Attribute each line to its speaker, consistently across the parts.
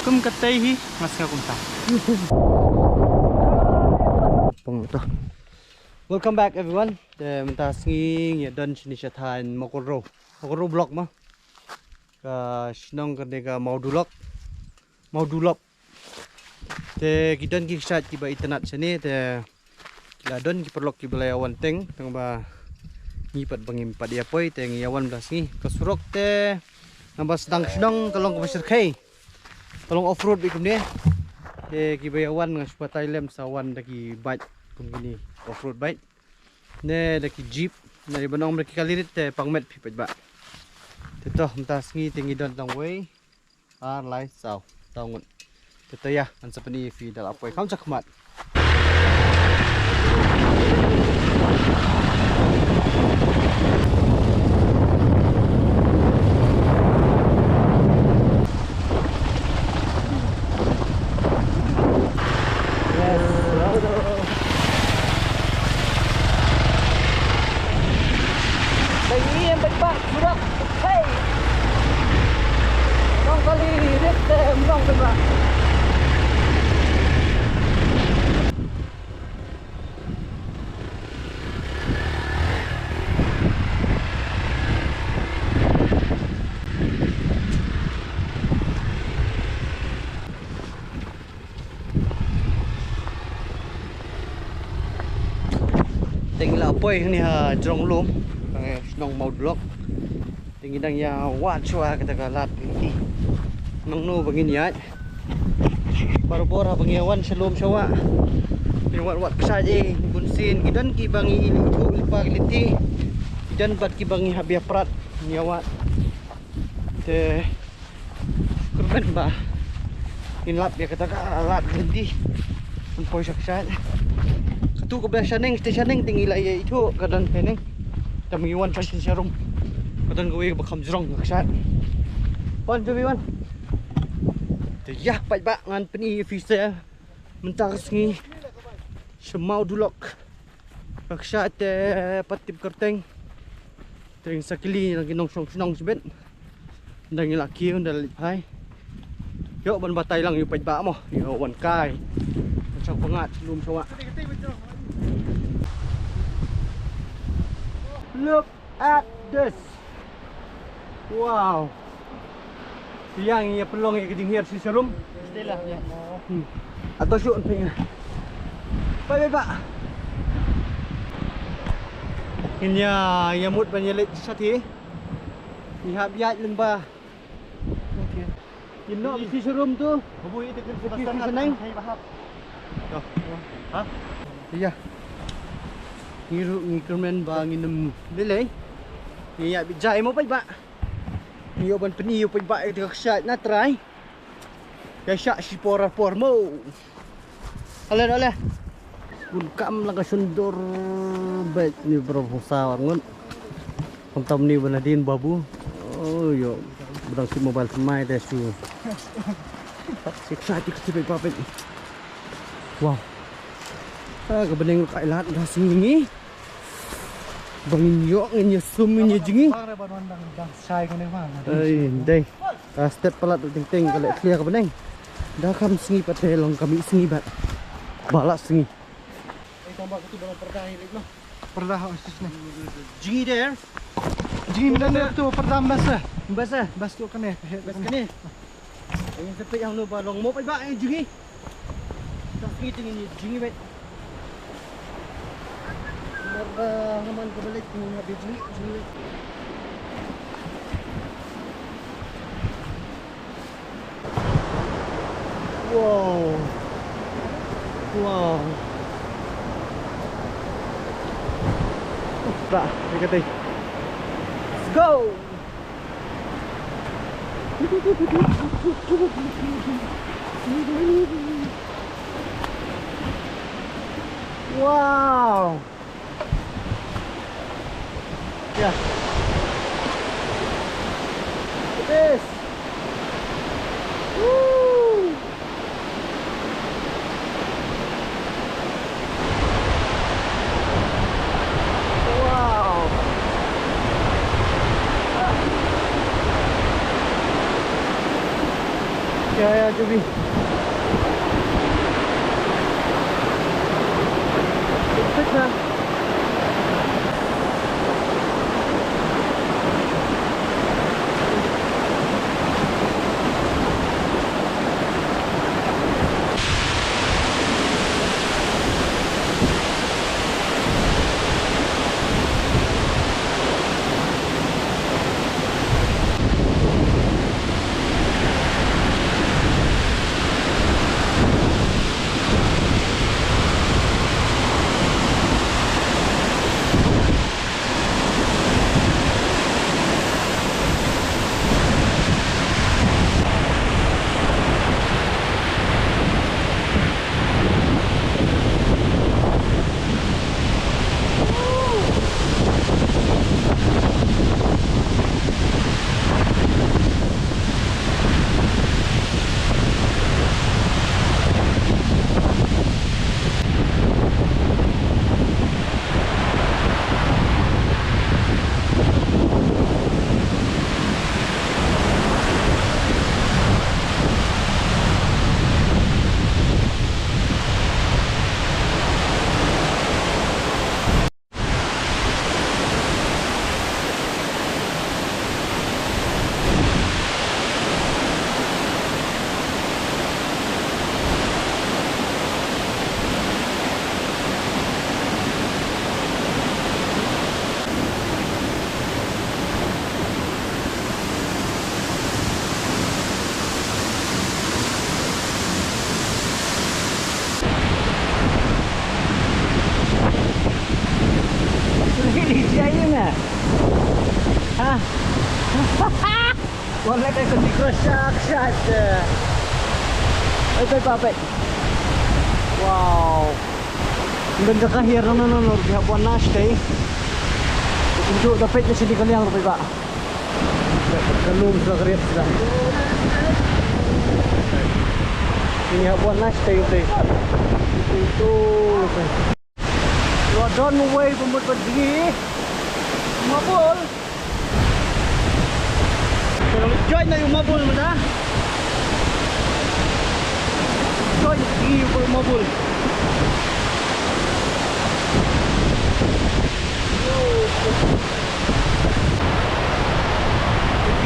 Speaker 1: Kum kataihi mas nga kumta. Welcome back everyone. Menta singing ya dan sini syatan Mokoro vlog mah. Ka sinong kadega mau dulok. Te gidan ki sat ki ba internet sini te ladon ki perlok ki belayawan teng tang ba ngipat bangimpat dia poi te ngiyawan belas ni kasurok te nambah sedang kalong ke pasir kai kalong off road bikum dia te ki bayawan ngaspa Thailand sawan daki bike kum gini off road bike ne daki jeep dari banong mereka kalirit te pangmet pipet ba te toh mentas ngi tingi don tang way lai sao taungun te ya an sapani fi dal apoi kam cakmat tinggi lah poi ni ha jong lum nong mau blok tinggi dang ya wat chua kata galat ni nong no bangin ya baru-baru bangiawan selum sawa ni wat kesaje bunsin gidan ki bangi itu ilpa liti gidan bat ki bangi habia prat nyawat te kurban ba inlap ya kata galat gedi poi saksat tu ke belah stationing tinggi lah ya itu kadang peneng kami wan pasien serum kadang gawe bakam jrong ngaksat wan tu wan te ya pai ba ngan peni visa mentar sengi semau dulok ngaksat patip kerteng tering sakili lagi nong song sebet ndang laki undal lipai yo ban batai lang yu pai ba mo yo wan kai macam pengat belum sawa. Look at this. Wow. Yang ia pelong ia kedingir si serum.
Speaker 2: Pastilah ya.
Speaker 1: Atau syuk ping. Bye Pak. Ini ya mut banyak sati. Lihat biat lembah. Okey. Ini si serum tu.
Speaker 2: Hubui itu kan
Speaker 1: senang.
Speaker 2: Hai bahap.
Speaker 1: Tuh. Ha? Iya. Ngiru kermen ba nginem lelai. Iya bijai mo pa ba. Niyo ban peniyo pa ba itu shot na try. Ya shot si por mo. Ala. Kun kam lang sundur bet ni bro sawar ngun. Kontam ni banadin babu. Oh yo. Berang si mobile semai dah su. Siksa tik si papet. Wow. Kebening kay lahat dah singi. Bangin yo ngnya suminya jingi. Ay, day. Step pala tu ting kalau clear kebening. Dah kam singi patelong kami singi bat. Balak singi.
Speaker 2: Ay tambah itu dalam perdah hilik no.
Speaker 1: Perdah asis ni. Jingi there.
Speaker 2: Jingi mana tu perdah bas.
Speaker 1: Bas tu kan bas kan ni. Yang sepet yang nu balong mo pa ba jingi. Tak singi tinggi jingi bet. Naman kebalik ng biji. Wow. Ba, ikatay. Let's go. Wow. Yeah. Look at this. Woo. Wow. ya Jubi. Cepet lah. Hah? Wala kayo kundi cross-shot. Ito papet. Wow. Ang ganda kahir na nanonor. Bihabuan na stay. Tunjuk dapat na sini kaliang rupi pak. Kalung sa kriap sila. Ini habuan na stay ito. Ito. You are done away from what was here. Mabul. Kalau join na yung mabul mo na. Join yung mabul.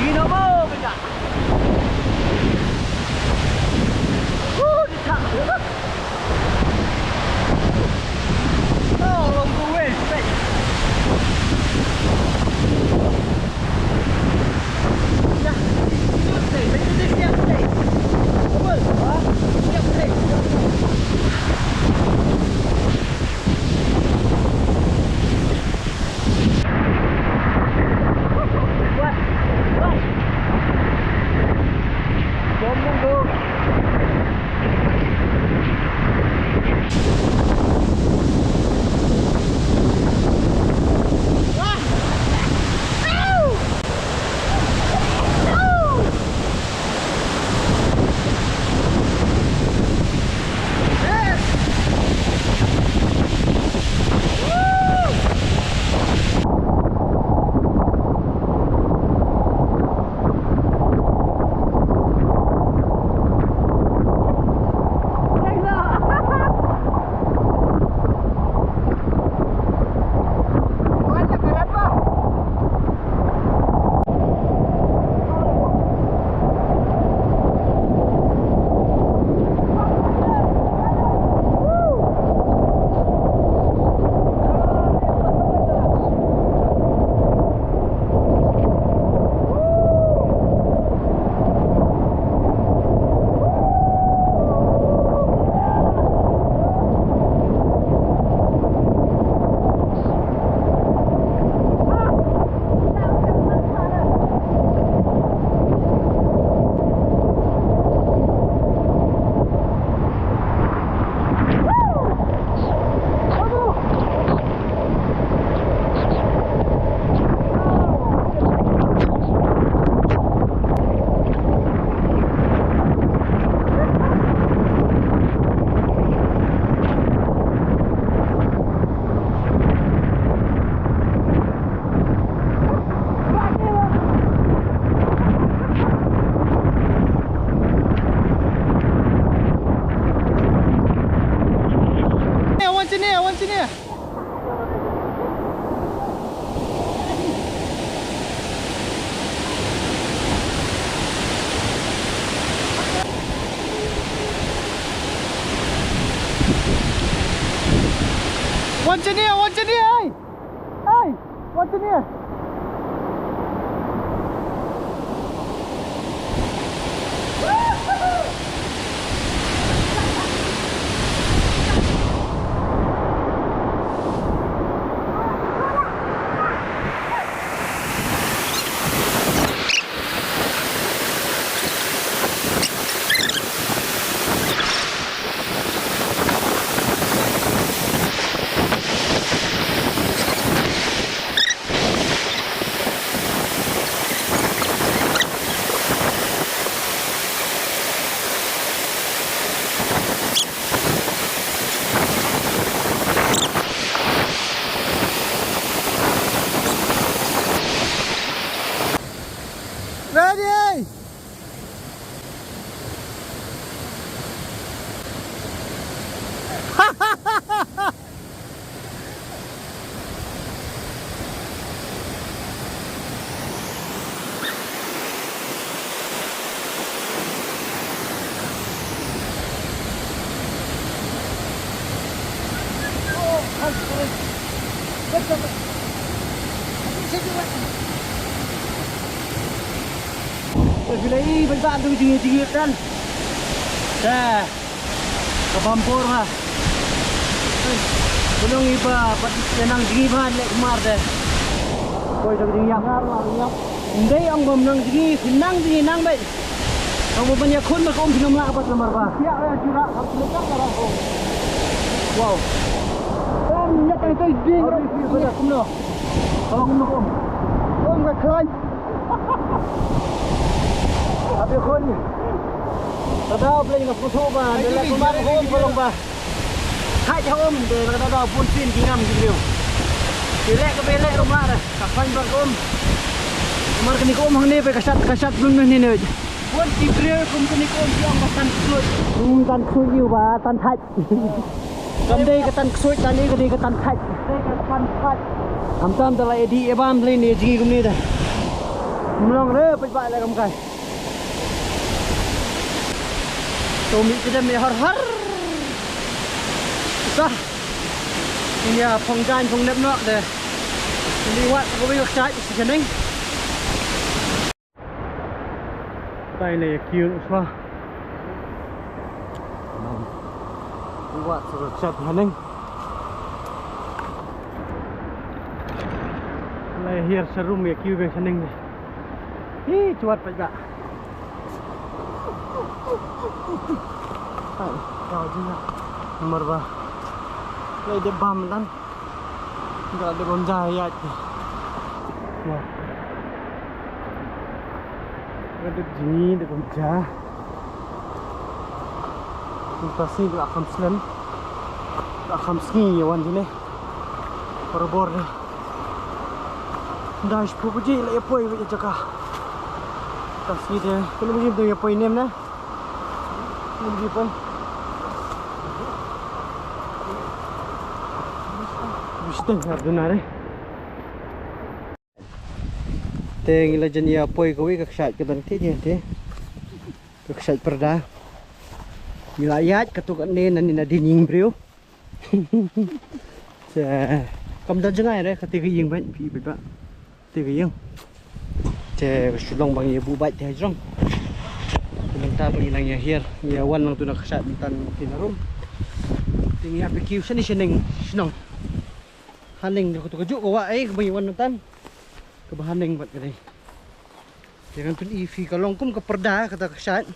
Speaker 1: Gina mo, benda. Ditak. Oh, long the way, straight. Dah, itu stay. Itu siap stay. Betul? Ha? Siap stay. in here, what's in here? Hey! Hey! What's in here? Ready? Bilai banyak tu jingit-jingit kan. Dah. Kebampur ha. Belum iba pati senang jingiban lek kemar deh. Koi tak jingiang lah jingiang. Indai ang menang jingi senang jingi nang baik. Kamu banyak kun nak om film lah apa lemar ba. Siap ya jura harus letak orang om. Wow. Banyak yang tu jing. Banyak kumno. Kalau kumno om. Om tak keren. Abi khun tadao play na photo ba dele ko mar ko bolong ba khai cho om de tadao pun sin kingam kiliu dele ko bele rumah ra ka fan ba om mar kini ko om hang ne pe kasat blun ni ne pun tibre kum kini ko om yang tan suit tan suit yu ba tan thach kam dei ka tan suit tan ni ka dei ka tan thach dei ka tan thach am tam tala edi ebam play ni jingi kum ni da mulong re pe ba la kam kai Tomi kita me har sah ini ya penggan pengnep nak deh liwat ko bi chat si ning tai le kiu usma liwat so chat ning le hier serum ya kiu be ning hi cuat pa ba kau juga nomor bah lagi de bam lan enggak ada bom jayat wah ada jingi de bom jah pasti gak akan selen gak akan ski wan sini bor ni dash puji le poi we jaka kasi de kalau begitu ya poi nem na hindi pun gusto hardo na rin teng ila jan ya poi ko wi kaksat ka dan te kaksat perda milayat katuk ne nan na dining brio sa kam dan jangai re kati ying ban pi ba te ying te sulong bang ye bu bai te jong Minta pengilang ya here, ya wan nang tu nak kasat mintan tinarum. Tinggi api kiu sini seneng, senang. Haning tu kejuk kau ai kebayawan mintan. Kebahaning buat kedai. Jangan tu ifi kalong pun ke perda kata kasat.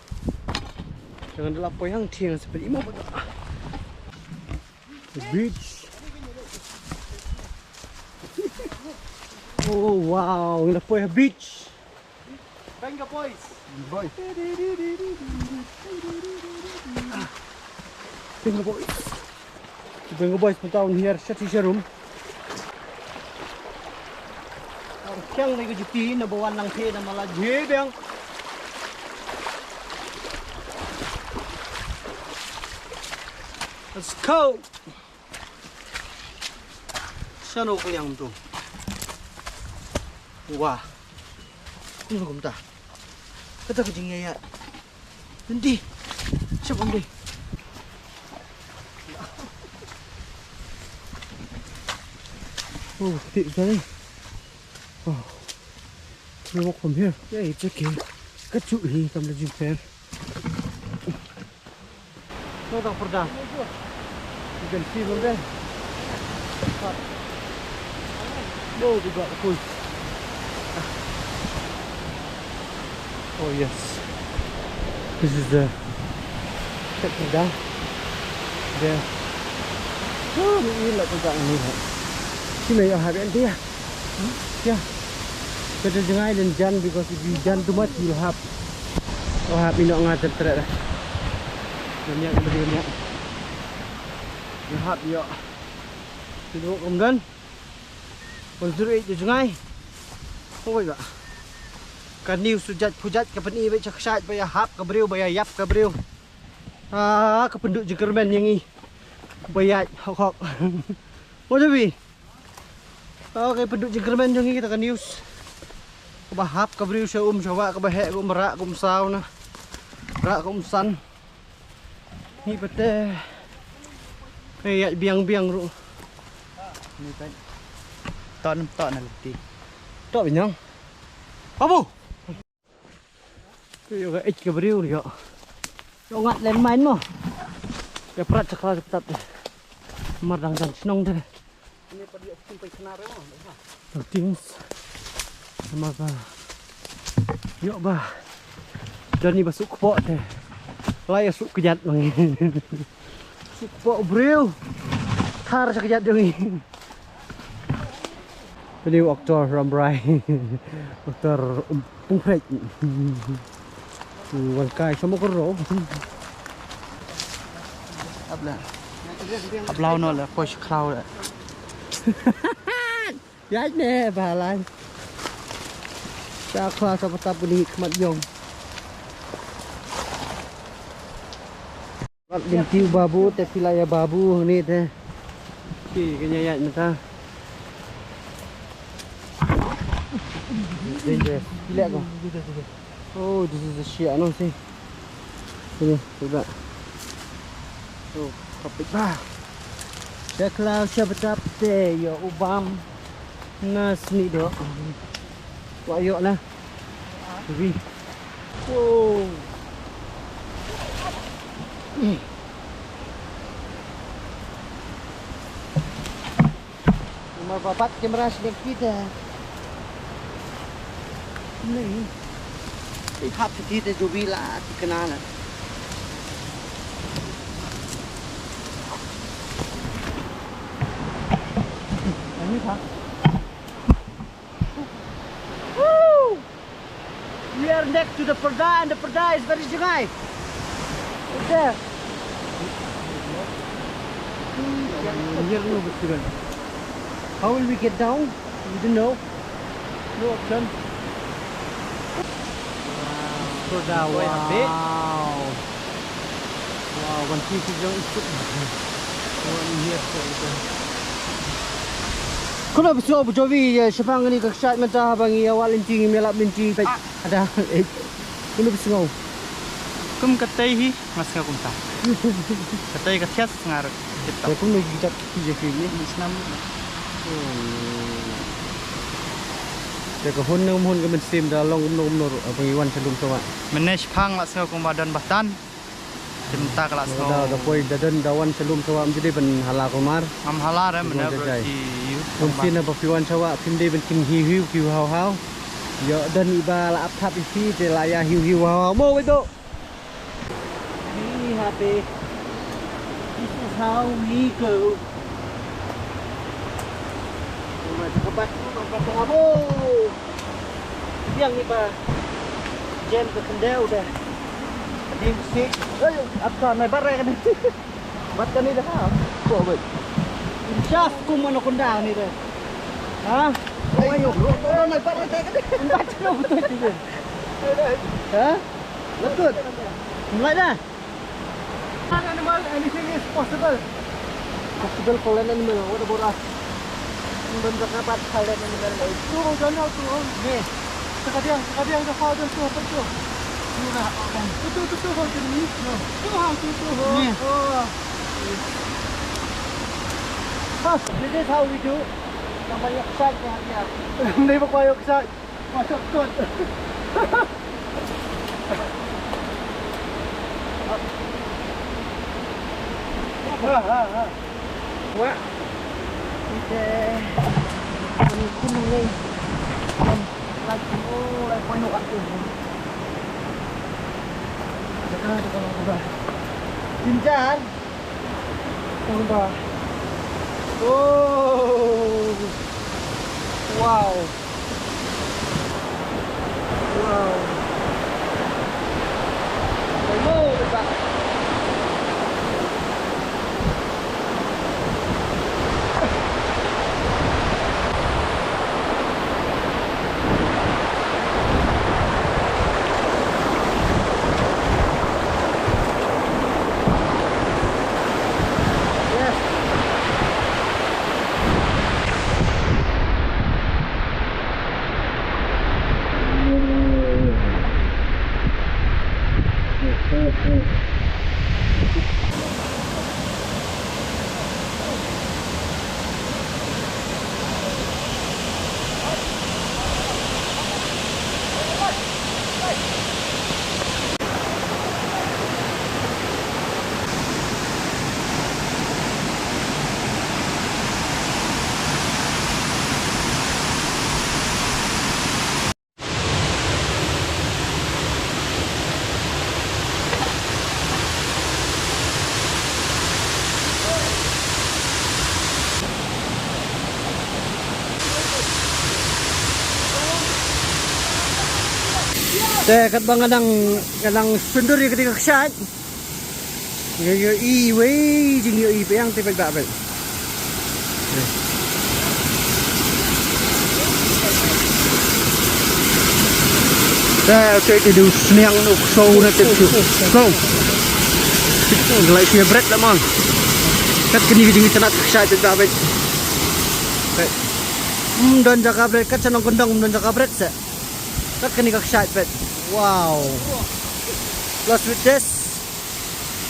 Speaker 1: Jangan delapo yang tiang seperti imam. The beach. Oh wow, delapo ya beach. Bangga boys. Boy. Bengo boys punta here sa room. Ang kyang lagi juti na bawan lang the na malajhe bang. Let's go. Sano ko yang tu. Wah. Kung kumta. Kata kucing ya, nanti siapa nanti? Oh, thick sekali. Oh. We walk from here. Yeah, it's okay. Các chú ý cầm lên phèn. Nó đang perdah. You can see from there. Oh, we got the pool. Oh yes. This is the perdah. There. Oh, ini lah perdah ini. Sini ya, habis dia. Yeah. Better jangan dan jan because if you jan too much you'll have minok ngater terat dah. Banyak banyak. You have yo. Duduk kemudian. Konstruksi je jangan. Oh iya. Kan new sujat pujat ke peni baik cakap bayar hap ke beriu bayar yap ke beriu. Ke penduduk Jerman yang ni. Bayar hok. Mau jadi? Okay, penduduk Jerman yang ni kita kan news. Bahap ka beriu siya sawa ka bahe ko mara ko saw na ra ko san ni pete ay biang ru ni tan ton na lati to binyang abu yo ga ich ka beriu yo ngat len main mo ya prat sakla tap mardang dan snong de ni pa dia sampai senar mo things sama ba yuk ba dan ni basuk kepok teh laya suk kejat bang suk kepok beriu thar sakejat dong ni ini aktor Rambrai aktor Pungpek wan kai sama kero ablau no la push cloud ya ne balai sa kelas apa tak boleh kemat jong. Gintiu babu teh pilaya babu ni teh. Ki kenyayat mata. Dangerous. Lihat kau. Oh, this is the shit no sih. Ini coba. Oh, kapit bah. Sa kelas siapa tak teh yo ubam nas ni dok. Wah yuk lah. Tapi. Wow. Nomor bapak kamera sedang kita. Ni. Hap kita jo bila dikenalan. Ini tak. We are next to the perda and the perda is very jangai. It's there. How will we get down? We don't know. No option. Perda, wow. Wow, one piece is young. One here. Kau nak bersuap berjovi siapa ni keksat macam bangi awal lincing melap lincing ada kau nak bersuap
Speaker 2: Kum katai hi masih kum tak. Katai katias ngar.
Speaker 1: kau nak kita kerja ni
Speaker 2: Islam.
Speaker 1: Jaga hon ke mensim dah long umnor pengiwan sebelum soat
Speaker 2: Manage pang masih kum badan batan. Cinta kelas no.
Speaker 1: Dah poi dadan dawan sebelum soat menjadi ben hala kumar
Speaker 2: Am halar mana berarti.
Speaker 1: Mungkin apa piwan sawa pinde ben king hiu hau yo dan iba la ap isi de laya hiu hau mo itu ini happy this is how we go macam apa kamu yang iba jam ke kendel dah di musik ayo apa mai barek ni bat kan ni dah kok bet Syaf ku mana kondang ni dah. Ha? Ayo, orang nak buat tak kan? Baca betul tu. Ha? Betul. Mulai dah. Animal, anything is possible. Possible kalau animal, what about us? Bentuk apa kalian animal? Turun jangan turun. Ni. Sekadiang dah kau dah tu apa tu? Ni nak. Tu kau ni. Tu. Ni. Oh. This is how we do. banyak shot ya. Hindi pa kayo sa masuk kot. Wah. Ite. Ini kuning nih. Lagi penuh aku. Sekarang kita mau coba. Pinjan. Coba. Oh. Wow. Wow. Oh, Pak. Kat bang kadang sundur ya ketika kesat. Yo wei jing yo pe yang tipe gak bet. Oke itu seniang nuk show na tip show. Go. Like your bread lah mang. Kat kini jing cenat kesat tipe gak bet. Don jaga bread kat cenong kendang don jaga bread sa. Kat kini kesat bet. Wow. Plus with this,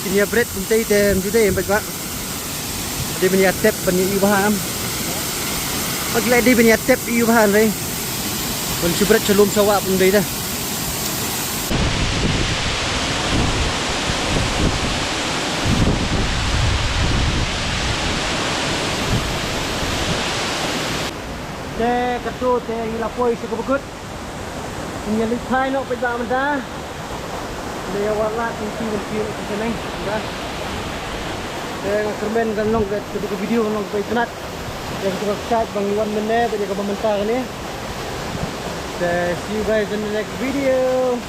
Speaker 1: ini bread untuk item today, baik. Dia punya tap punya ibahan. Pagi lagi dia punya tap ibahan, right? Pun bread celum sawak pun dia dah. Teh ketu teh hilapoi sekebukut. Ini lihat nak pergi mana? Dia warna tinggi di sini, dah. Saya kermen kan long ke video long ke internet. Yang kita chat bang Iwan mana, dia ke mentah ni. See you guys in the next video.